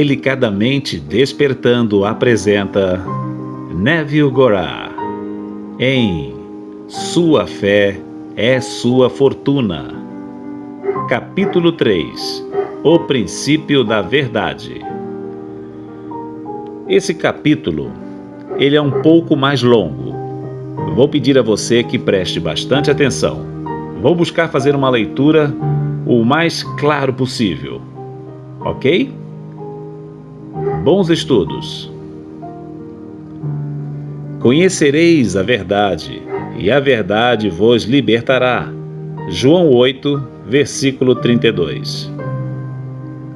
Delicadamente Despertando apresenta Neville Goddard em Sua Fé é Sua Fortuna. Capítulo 3 O Princípio da Verdade. Esse capítulo, ele é um pouco mais longo. Vou pedir a você que preste bastante atenção. Vou buscar fazer uma leitura o mais claro possível. Ok? Bons estudos. Conhecereis a verdade, e a verdade vos libertará. João 8, versículo 32.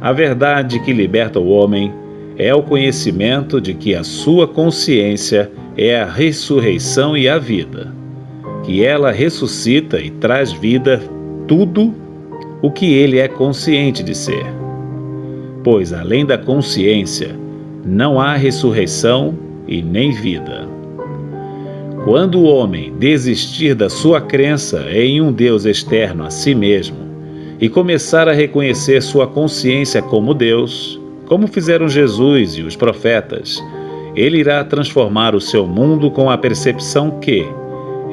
A verdade que liberta o homem é o conhecimento de que a sua consciência é a ressurreição e a vida, que ela ressuscita e traz vida tudo o que ele é consciente de ser. Pois além da consciência, não há ressurreição e nem vida. Quando o homem desistir da sua crença em um Deus externo a si mesmo e começar a reconhecer sua consciência como Deus, como fizeram Jesus e os profetas, ele irá transformar o seu mundo com a percepção que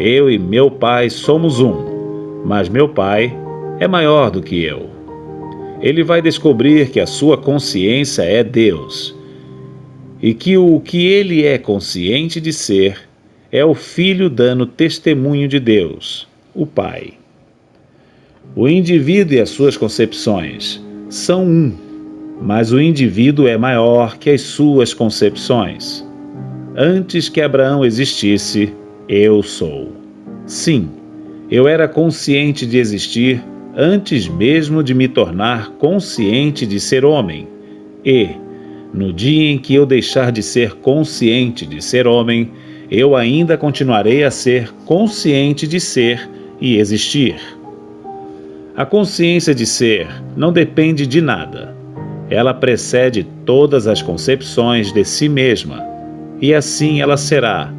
eu e meu Pai somos um, mas meu Pai é maior do que eu. Ele vai descobrir que a sua consciência é Deus e que o que ele é consciente de ser é o Filho dando testemunho de Deus, o Pai. O indivíduo e as suas concepções são um, mas o indivíduo é maior que as suas concepções. Antes que Abraão existisse, eu sou. Sim, eu era consciente de existir antes mesmo de me tornar consciente de ser homem. E, no dia em que eu deixar de ser consciente de ser homem, eu ainda continuarei a ser consciente de ser e existir. A consciência de ser não depende de nada. Ela precede todas as concepções de si mesma, e assim ela será,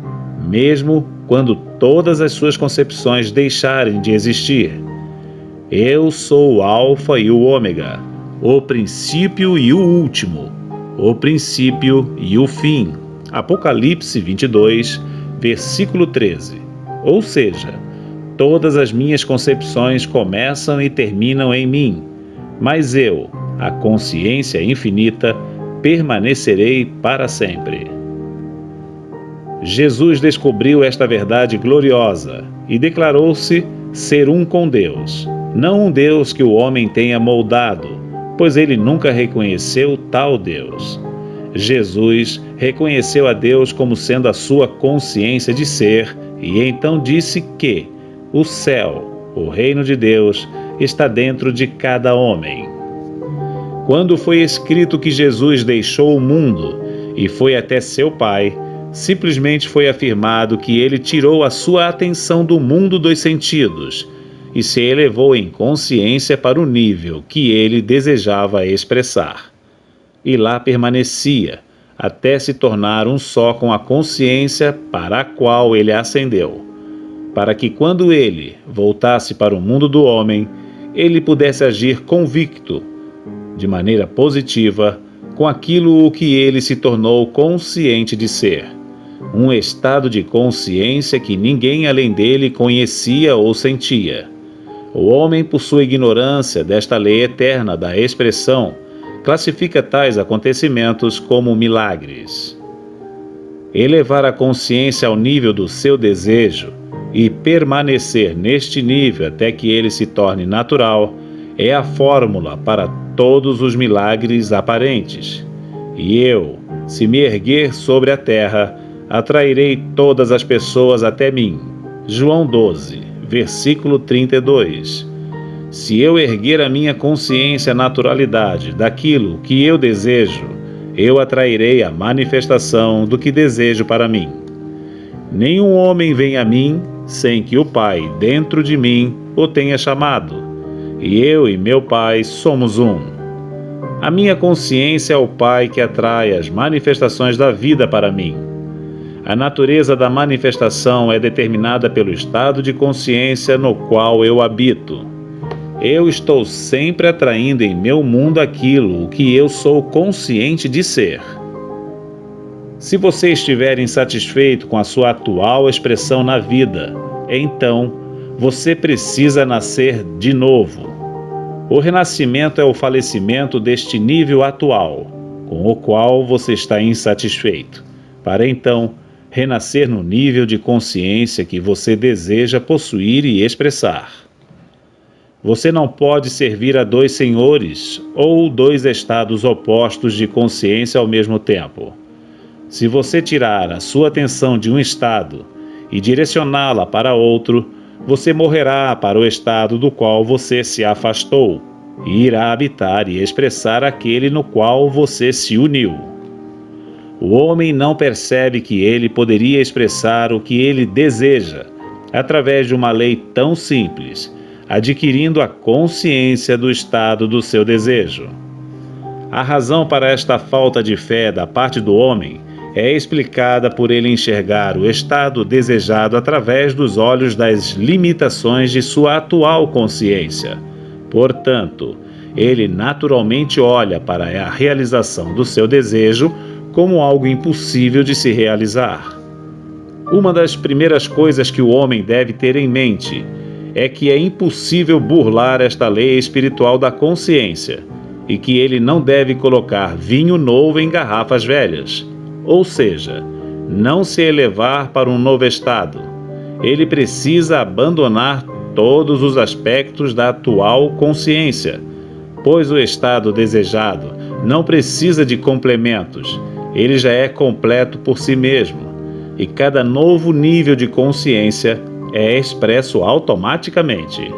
mesmo quando todas as suas concepções deixarem de existir. Eu sou o Alfa e o Ômega, o princípio e o último, o princípio e o fim. Apocalipse 22, versículo 13. Ou seja, todas as minhas concepções começam e terminam em mim, mas eu, a consciência infinita, permanecerei para sempre. Jesus descobriu esta verdade gloriosa e declarou-se ser um com Deus. Não um Deus que o homem tenha moldado, pois ele nunca reconheceu tal Deus. Jesus reconheceu a Deus como sendo a sua consciência de ser e então disse que o céu, o reino de Deus, está dentro de cada homem. Quando foi escrito que Jesus deixou o mundo e foi até seu Pai, simplesmente foi afirmado que ele tirou a sua atenção do mundo dos sentidos e se elevou em consciência para o nível que ele desejava expressar. E lá permanecia, até se tornar um só com a consciência para a qual ele ascendeu, para que quando ele voltasse para o mundo do homem, ele pudesse agir convicto, de maneira positiva, com aquilo o que ele se tornou consciente de ser. Um estado de consciência que ninguém além dele conhecia ou sentia. O homem, por sua ignorância desta lei eterna da expressão, classifica tais acontecimentos como milagres. Elevar a consciência ao nível do seu desejo e permanecer neste nível até que ele se torne natural é a fórmula para todos os milagres aparentes. E eu, se me erguer sobre a terra, atrairei todas as pessoas até mim. João 12, versículo 32. Se eu erguer a minha consciência à naturalidade daquilo que eu desejo, eu atrairei a manifestação do que desejo para mim. Nenhum homem vem a mim sem que o Pai dentro de mim o tenha chamado, e eu e meu Pai somos um. A minha consciência é o Pai que atrai as manifestações da vida para mim. A natureza da manifestação é determinada pelo estado de consciência no qual eu habito. eu estou sempre atraindo em meu mundo aquilo o que eu sou consciente de ser. Se você estiver insatisfeito com a sua atual expressão na vida, então você precisa nascer de novo. O renascimento é o falecimento deste nível atual, com o qual você está insatisfeito, para então renascer no nível de consciência que você deseja possuir e expressar. Você não pode servir a dois senhores ou dois estados opostos de consciência ao mesmo tempo. Se você tirar a sua atenção de um estado e direcioná-la para outro, você morrerá para o estado do qual você se afastou e irá habitar e expressar aquele no qual você se uniu. O homem não percebe que ele poderia expressar o que ele deseja através de uma lei tão simples, adquirindo a consciência do estado do seu desejo. A razão para esta falta de fé da parte do homem é explicada por ele enxergar o estado desejado através dos olhos das limitações de sua atual consciência. Portanto, ele naturalmente olha para a realização do seu desejo como algo impossível de se realizar. Uma das primeiras coisas que o homem deve ter em mente é que é impossível burlar esta lei espiritual da consciência e que ele não deve colocar vinho novo em garrafas velhas. Ou seja, não se elevar para um novo estado. Ele precisa abandonar todos os aspectos da atual consciência, pois o estado desejado não precisa de complementos, ele já é completo por si mesmo, e cada novo nível de consciência é expresso automaticamente.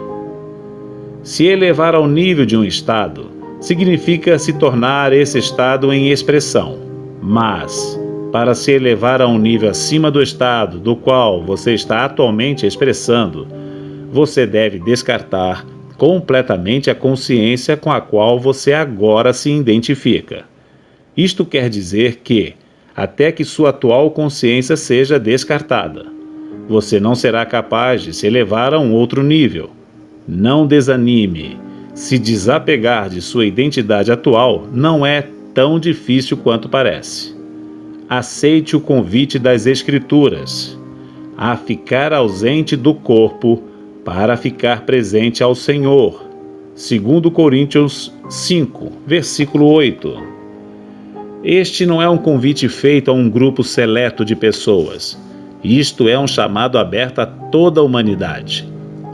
Se elevar ao nível de um estado, significa se tornar esse estado em expressão. Mas, para se elevar a um nível acima do estado do qual você está atualmente expressando, você deve descartar completamente a consciência com a qual você agora se identifica. Isto quer dizer que, até que sua atual consciência seja descartada, você não será capaz de se elevar a um outro nível. Não desanime. Se desapegar de sua identidade atual não é tão difícil quanto parece. Aceite o convite das Escrituras a ficar ausente do corpo para ficar presente ao Senhor. 2 Coríntios 5, versículo 8. Este não é um convite feito a um grupo seleto de pessoas. Isto é um chamado aberto a toda a humanidade.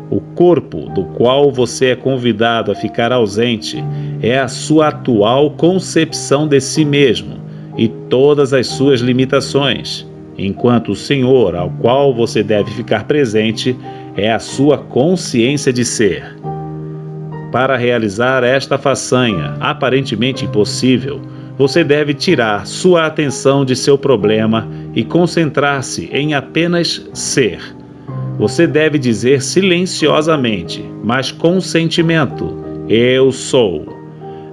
O corpo do qual você é convidado a ficar ausente é a sua atual concepção de si mesmo e todas as suas limitações, enquanto o Senhor ao qual você deve ficar presente é a sua consciência de ser. Para realizar esta façanha aparentemente impossível, você deve tirar sua atenção de seu problema e concentrar-se em apenas ser. Você deve dizer silenciosamente, mas com sentimento: eu sou.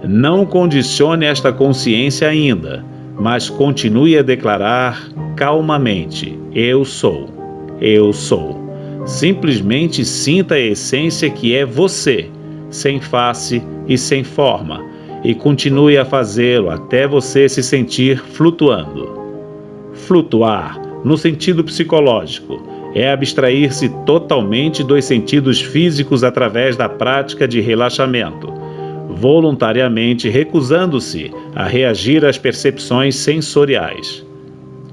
Não condicione esta consciência ainda, mas continue a declarar calmamente: eu sou. Eu sou. Simplesmente sinta a essência que é você, sem face e sem forma, e continue a fazê-lo até você se sentir flutuando. Flutuar, no sentido psicológico, é abstrair-se totalmente dos sentidos físicos através da prática de relaxamento, voluntariamente recusando-se a reagir às percepções sensoriais.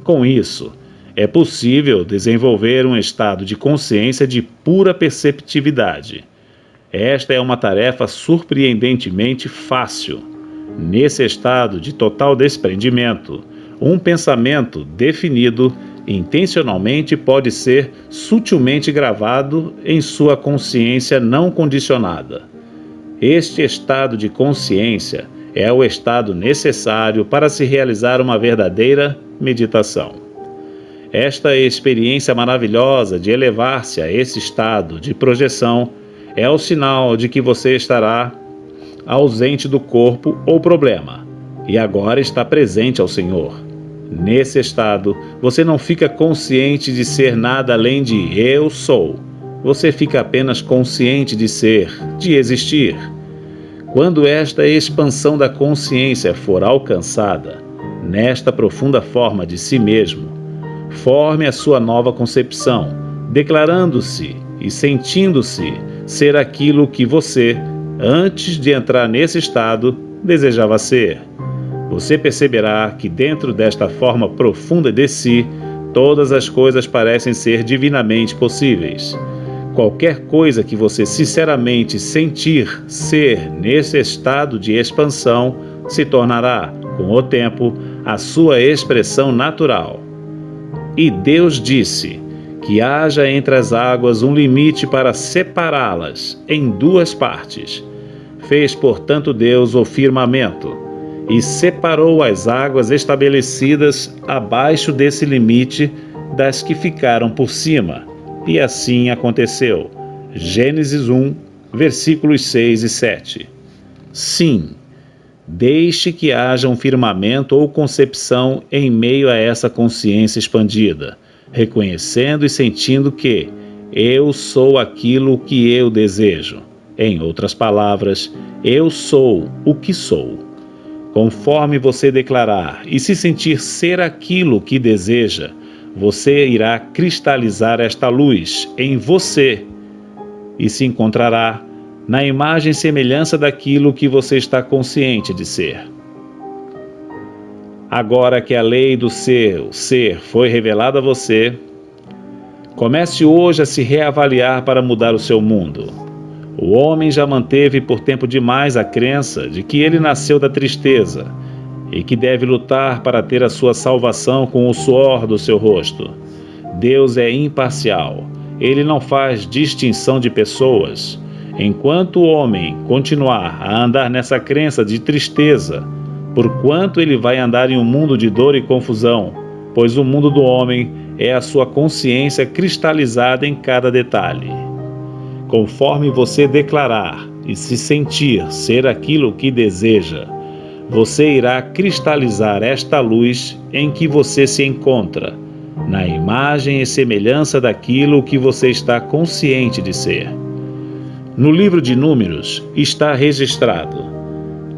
Com isso, é possível desenvolver um estado de consciência de pura perceptividade. Esta é uma tarefa surpreendentemente fácil. Nesse estado de total desprendimento, um pensamento definido intencionalmente pode ser sutilmente gravado em sua consciência não condicionada. Este estado de consciência é o estado necessário para se realizar uma verdadeira meditação. Esta experiência maravilhosa de elevar-se a esse estado de projeção é o sinal de que você estará ausente do corpo ou problema, e agora está presente ao Senhor. Nesse estado, você não fica consciente de ser nada além de eu sou. você fica apenas consciente de ser, de existir. Quando esta expansão da consciência for alcançada, nesta profunda forma de si mesmo, forme a sua nova concepção, declarando-se e sentindo-se ser aquilo que você, antes de entrar nesse estado, desejava ser. Você perceberá que dentro desta forma profunda de si, todas as coisas parecem ser divinamente possíveis. Qualquer coisa que você sinceramente sentir ser nesse estado de expansão se tornará, com o tempo, a sua expressão natural. E Deus disse que haja entre as águas um limite para separá-las em duas partes. Fez, portanto, Deus o firmamento e separou as águas estabelecidas abaixo desse limite das que ficaram por cima. E assim aconteceu. Gênesis 1, versículos 6 e 7. Sim, deixe que haja um firmamento ou concepção em meio a essa consciência expandida, reconhecendo e sentindo que eu sou aquilo que eu desejo. Em outras palavras, eu sou o que sou. Conforme você declarar e se sentir ser aquilo que deseja, você irá cristalizar esta luz em você e se encontrará na imagem e semelhança daquilo que você está consciente de ser. Agora que a lei do seu ser foi revelada a você, comece hoje a se reavaliar para mudar o seu mundo. O homem já manteve por tempo demais a crença de que ele nasceu da tristeza e que deve lutar para ter a sua salvação com o suor do seu rosto. Deus é imparcial. Ele não faz distinção de pessoas. Enquanto o homem continuar a andar nessa crença de tristeza, porquanto ele vai andar em um mundo de dor e confusão, pois o mundo do homem é a sua consciência cristalizada em cada detalhe. Conforme você declarar e se sentir ser aquilo que deseja, você irá cristalizar esta luz em que você se encontra, na imagem e semelhança daquilo que você está consciente de ser. No livro de Números está registrado: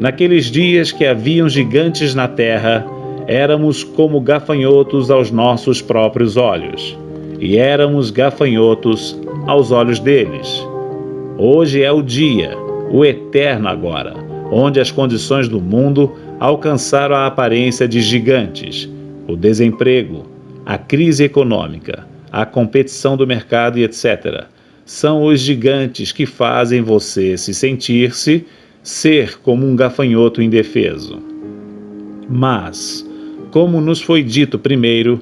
naqueles dias que haviam gigantes na terra, éramos como gafanhotos aos nossos próprios olhos, e éramos gafanhotos aos olhos deles. Hoje é o dia, o eterno agora, onde as condições do mundo alcançaram a aparência de gigantes, o desemprego, a crise econômica, a competição do mercado e etc. São os gigantes que fazem você se sentir-se ser como um gafanhoto indefeso. Mas, como nos foi dito primeiro,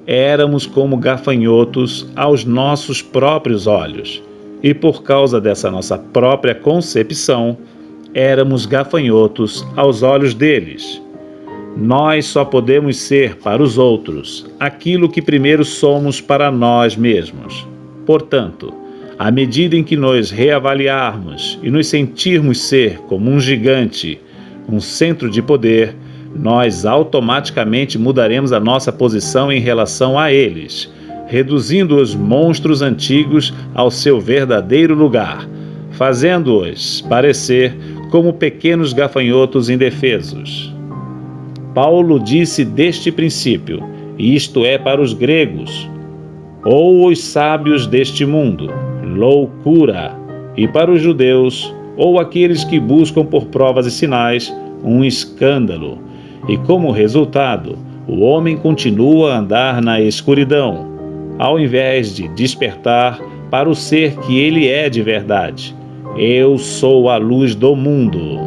éramos como gafanhotos aos nossos próprios olhos, e por causa dessa nossa própria concepção, éramos gafanhotos aos olhos deles. Nós só podemos ser para os outros aquilo que primeiro somos para nós mesmos. Portanto, à medida em que nos reavaliarmos e nos sentirmos ser como um gigante, um centro de poder, nós automaticamente mudaremos a nossa posição em relação a eles, reduzindo os monstros antigos ao seu verdadeiro lugar, fazendo-os parecer como pequenos gafanhotos indefesos. Paulo disse deste princípio, e isto é para os gregos, ou os sábios deste mundo, loucura, e para os judeus, ou aqueles que buscam por provas e sinais, um escândalo. E como resultado, o homem continua a andar na escuridão, ao invés de despertar para o ser que ele é de verdade. Eu sou a luz do mundo.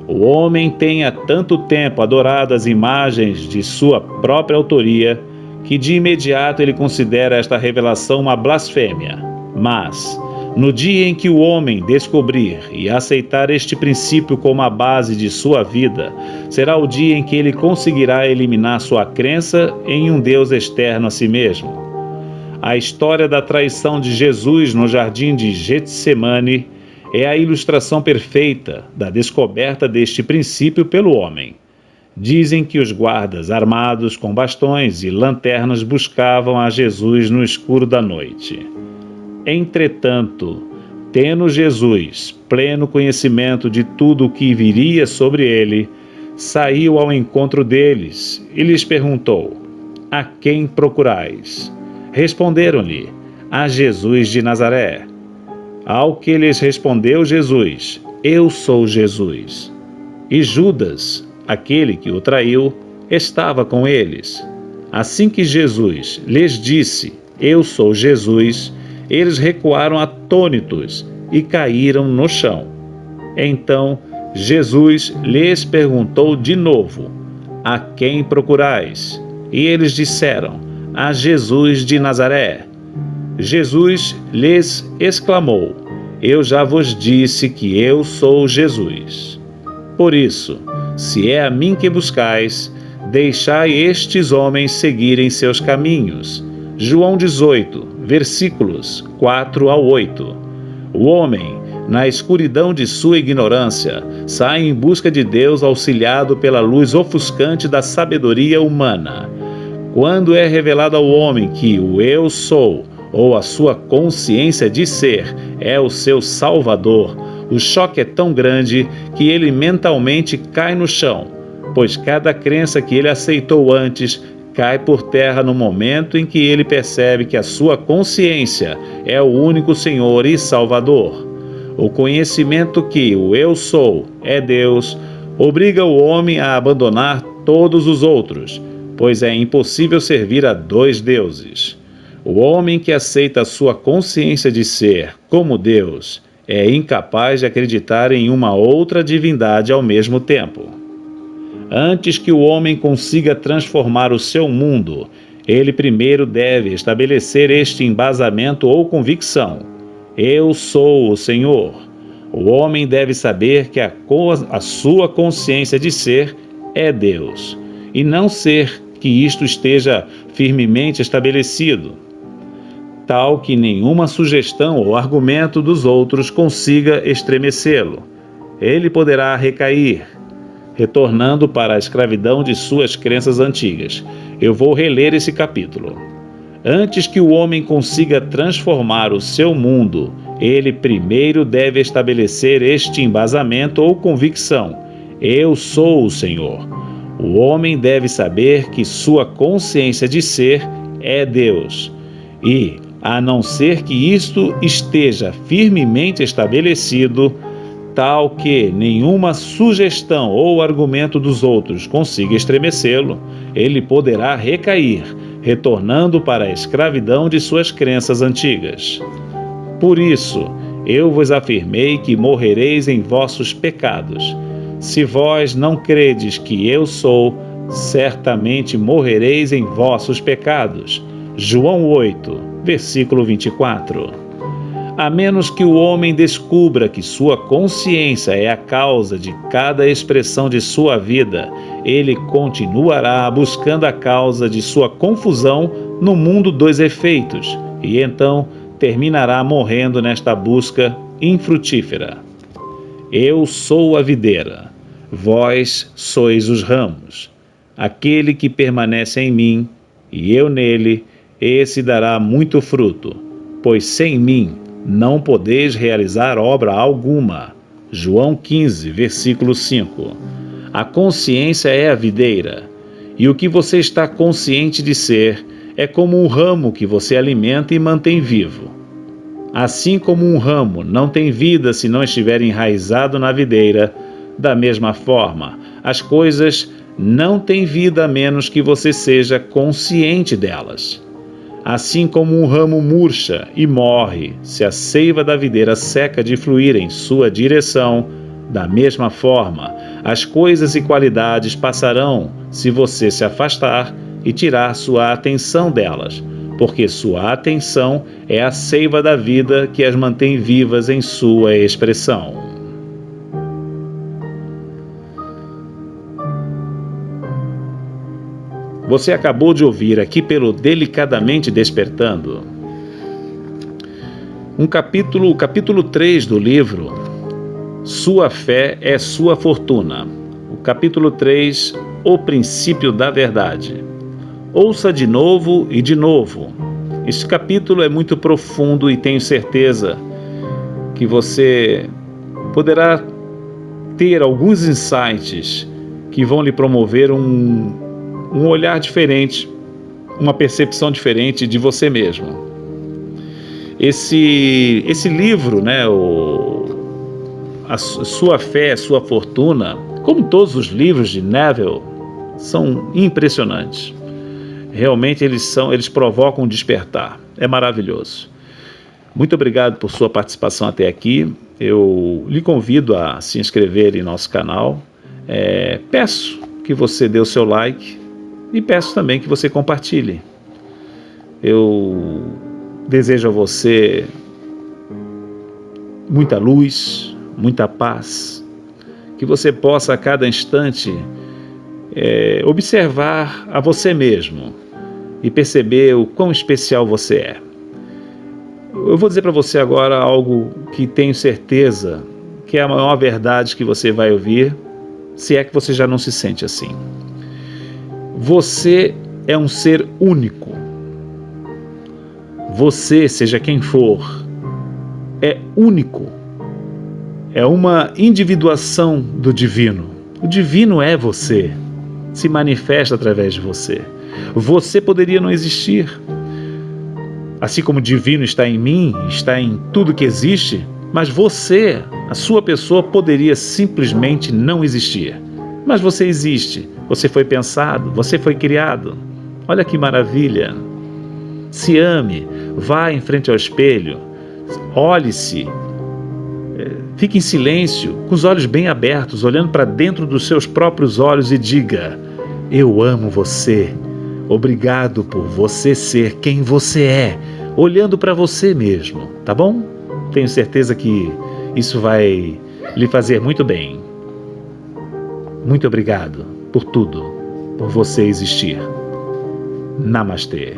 O homem tem há tanto tempo adorado as imagens de sua própria autoria que de imediato ele considera esta revelação uma blasfêmia. Mas, no dia em que o homem descobrir e aceitar este princípio como a base de sua vida, será o dia em que ele conseguirá eliminar sua crença em um Deus externo a si mesmo. A história da traição de Jesus no jardim de Getsemane é a ilustração perfeita da descoberta deste princípio pelo homem. Dizem que os guardas armados com bastões e lanternas buscavam a Jesus no escuro da noite. Entretanto, tendo Jesus pleno conhecimento de tudo o que viria sobre ele, saiu ao encontro deles e lhes perguntou: A quem procurais? Responderam-lhe: A Jesus de Nazaré. Ao que lhes respondeu Jesus: Eu sou Jesus. E Judas, aquele que o traiu, estava com eles. Assim que Jesus lhes disse: Eu sou Jesus, eles recuaram atônitos e caíram no chão. Então Jesus lhes perguntou de novo: A quem procurais? E eles disseram: A Jesus de Nazaré. Jesus lhes exclamou: Eu já vos disse que eu sou Jesus. Por isso, se é a mim que buscais, deixai estes homens seguirem seus caminhos. João 18, versículos 4 ao 8. O homem, na escuridão de sua ignorância, sai em busca de Deus auxiliado pela luz ofuscante da sabedoria humana. Quando é revelado ao homem que o eu sou, ou a sua consciência de ser, é o seu Salvador, o choque é tão grande que ele mentalmente cai no chão, pois cada crença que ele aceitou antes cai por terra no momento em que ele percebe que a sua consciência é o único Senhor e Salvador. O conhecimento que o eu sou é Deus obriga o homem a abandonar todos os outros, pois é impossível servir a dois deuses. O homem que aceita a sua consciência de ser como Deus é incapaz de acreditar em uma outra divindade ao mesmo tempo. Antes que o homem consiga transformar o seu mundo, ele primeiro deve estabelecer este embasamento ou convicção: Eu sou o Senhor. O homem deve saber que a sua consciência de ser é Deus, e não ser que isto esteja firmemente estabelecido, tal que nenhuma sugestão ou argumento dos outros consiga estremecê-lo. Ele poderá recair, retornando para a escravidão de suas crenças antigas. Eu vou reler esse capítulo. Antes que o homem consiga transformar o seu mundo, ele primeiro deve estabelecer este embasamento ou convicção: Eu sou o Senhor. O homem deve saber que sua consciência de ser é Deus. E, a não ser que isto esteja firmemente estabelecido, tal que nenhuma sugestão ou argumento dos outros consiga estremecê-lo, ele poderá recair, retornando para a escravidão de suas crenças antigas. Por isso, eu vos afirmei que morrereis em vossos pecados. Se vós não credes que eu sou, certamente morrereis em vossos pecados. João 8, versículo 24. A menos que o homem descubra que sua consciência é a causa de cada expressão de sua vida, ele continuará buscando a causa de sua confusão no mundo dos efeitos, e então terminará morrendo nesta busca infrutífera. Eu sou a videira, vós sois os ramos. Aquele que permanece em mim, e eu nele, esse dará muito fruto, pois sem mim não podeis realizar obra alguma. João 15, versículo 5. A consciência é a videira, e o que você está consciente de ser é como um ramo que você alimenta e mantém vivo. Assim como um ramo não tem vida se não estiver enraizado na videira, da mesma forma, as coisas não têm vida a menos que você seja consciente delas. Assim como um ramo murcha e morre se a seiva da videira seca de fluir em sua direção, da mesma forma, as coisas e qualidades passarão se você se afastar e tirar sua atenção delas, porque sua atenção é a seiva da vida que as mantém vivas em sua expressão. Você acabou de ouvir aqui pelo Delicadamente Despertando o capítulo 3 do livro Sua Fé é Sua Fortuna. O capítulo 3, O Princípio da Verdade. Ouça de novo e de novo. Esse capítulo é muito profundo e tenho certeza que você poderá ter alguns insights que vão lhe promover um olhar diferente, uma percepção diferente de você mesmo. Esse livro, né, a Sua Fé, Sua Fortuna, como todos os livros de Neville, são impressionantes. Realmente eles provocam um despertar. É maravilhoso. Muito obrigado por sua participação até aqui. Eu lhe convido a se inscrever em nosso canal. Peço que você dê o seu like e peço também que você compartilhe. Eu desejo a você muita luz, muita paz, que você possa a cada instante observar a você mesmo e perceber o quão especial você é. Eu vou dizer para você agora algo que tenho certeza que é a maior verdade que você vai ouvir, se é que você já não se sente assim. Você é um ser único. Você, seja quem for, é único. É uma individuação do divino. O divino é você, se manifesta através de você. Você poderia não existir. Assim como o divino está em mim, está em tudo que existe, mas você, a sua pessoa, poderia simplesmente não existir. Mas você existe, você foi pensado, você foi criado. Olha que maravilha! Se ame, vá em frente ao espelho, olhe-se, fique em silêncio, com os olhos bem abertos, olhando para dentro dos seus próprios olhos e diga: eu amo você. Obrigado por você ser quem você é, olhando para você mesmo, tá bom? Tenho certeza que isso vai lhe fazer muito bem. Muito obrigado por tudo, por você existir. Namastê.